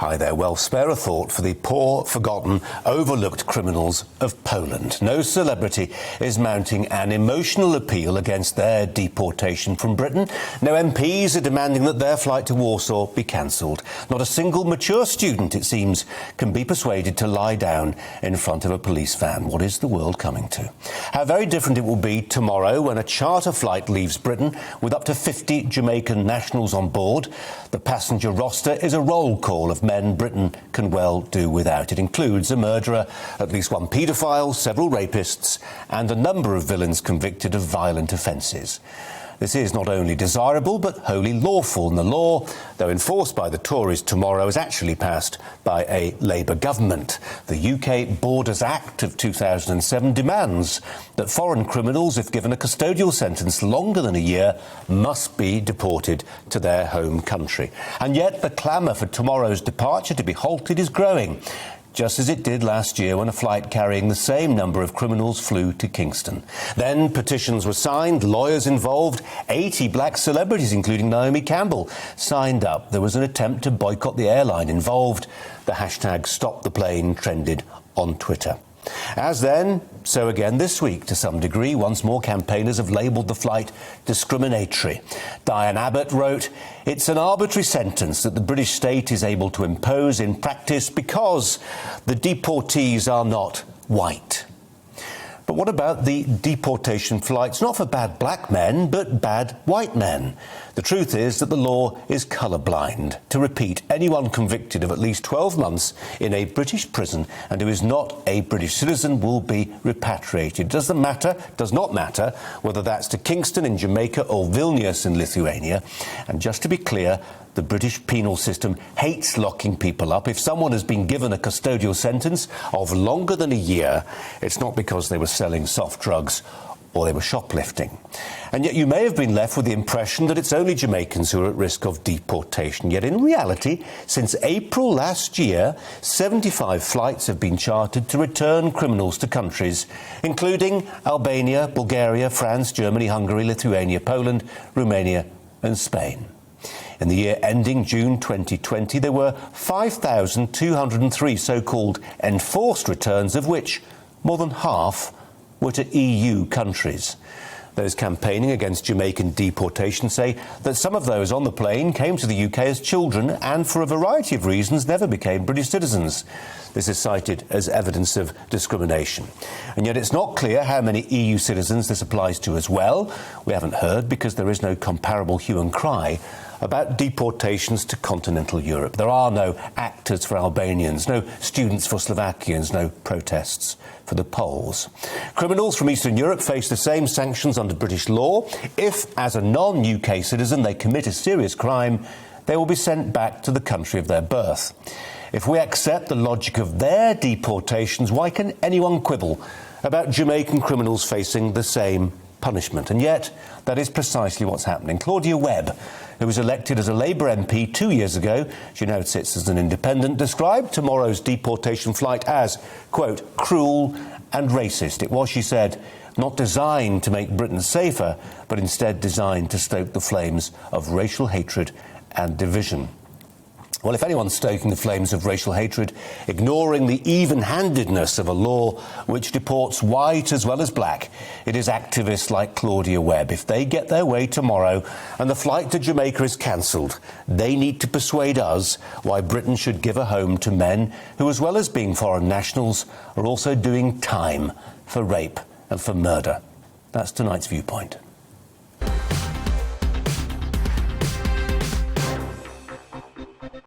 Hi there. Well, spare a thought for the poor, forgotten, overlooked criminals of Poland. No celebrity is mounting an emotional appeal against their deportation from Britain. No MPs are demanding that their flight to Warsaw be cancelled. Not a single mature student, it seems, can be persuaded to lie down in front of a police van. What is the world coming to? How very different it will be tomorrow when a charter flight leaves Britain with up to 50 Jamaican nationals on board. The passenger roster is a roll call of men Britain can well do without. It includes a murderer, at least one paedophile, several rapists, and a number of villains convicted of violent offences. This is not only desirable but wholly lawful, and the law, though enforced by the Tories tomorrow, is actually passed by a Labour government. The UK Borders Act of 2007 demands that foreign criminals, if given a custodial sentence longer than a year, must be deported to their home country. And yet the clamour for tomorrow's departure to be halted is growing, just as it did last year when a flight carrying the same number of criminals flew to Kingston. Then petitions were signed, lawyers involved, 80 black celebrities, including Naomi Campbell, signed up. There was an attempt to boycott the airline involved. The hashtag Stop the Plane trended on Twitter. As then, so again this week to some degree, once more campaigners have labelled the flight discriminatory. Diane Abbott wrote, "It's an arbitrary sentence that the British state is able to impose in practice because the deportees are not white." But what about the deportation flights, not for bad black men, but bad white men? The truth is that the law is colourblind. To repeat, anyone convicted of at least 12 months in a British prison and who is not a British citizen will be repatriated. Does not matter whether that's to Kingston in Jamaica or Vilnius in Lithuania. And just to be clear, the British penal system hates locking people up. If someone has been given a custodial sentence of longer than a year, it's not because they were selling soft drugs or they were shoplifting. And yet you may have been left with the impression that it's only Jamaicans who are at risk of deportation. Yet in reality, since April last year, 75 flights have been chartered to return criminals to countries, including Albania, Bulgaria, France, Germany, Hungary, Lithuania, Poland, Romania and Spain. In the year ending June 2020, there were 5,203 so-called enforced returns, of which more than half were to EU countries. Those campaigning against Jamaican deportation say that some of those on the plane came to the UK as children and, for a variety of reasons, never became British citizens. This is cited as evidence of discrimination. And yet it's not clear how many EU citizens this applies to as well. We haven't heard because there is no comparable hue and cry about deportations to continental Europe. There are no actors for Albanians, no students for Slovakians, no protests for the Poles. Criminals from Eastern Europe face the same sanctions under British law. If, as a non-UK citizen, they commit a serious crime, they will be sent back to the country of their birth. If we accept the logic of their deportations, why can anyone quibble about Jamaican criminals facing the same punishment? And yet, that is precisely what's happening. Claudia Webb, who was elected as a Labour MP 2 years ago, she now sits as an independent, described tomorrow's deportation flight as, quote, cruel and racist. It was, she said, not designed to make Britain safer, but instead designed to stoke the flames of racial hatred and division. Well, if anyone's stoking the flames of racial hatred, ignoring the even-handedness of a law which deports white as well as black, it is activists like Claudia Webb. If they get their way tomorrow and the flight to Jamaica is cancelled, they need to persuade us why Britain should give a home to men who, as well as being foreign nationals, are also doing time for rape and for murder. That's tonight's Viewpoint.